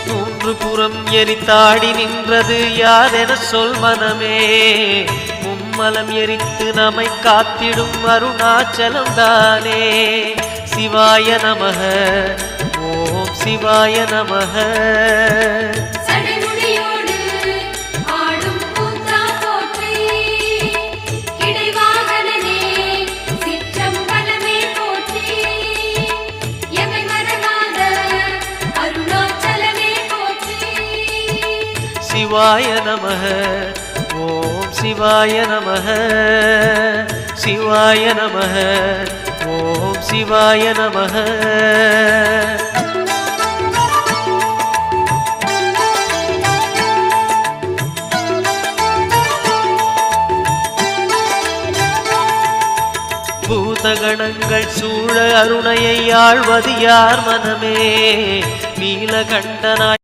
மூன்று புறம் எரித்தாடி நின்றது யாரென சொல் மனமே. மும்மலம் எரித்து நம்மை காத்திடும் அருணாச்சலம் தானே. சிவாய நமக ஓம் சிவாய நமக. சிவாய நமக ஓம் சிவாய நமக. சிவாய நமக ஓம் சிவாய நமக. பூதகணங்கள் சூழ அருணையை ஆழ்வது யார் மனமே. நீலகண்டனாய்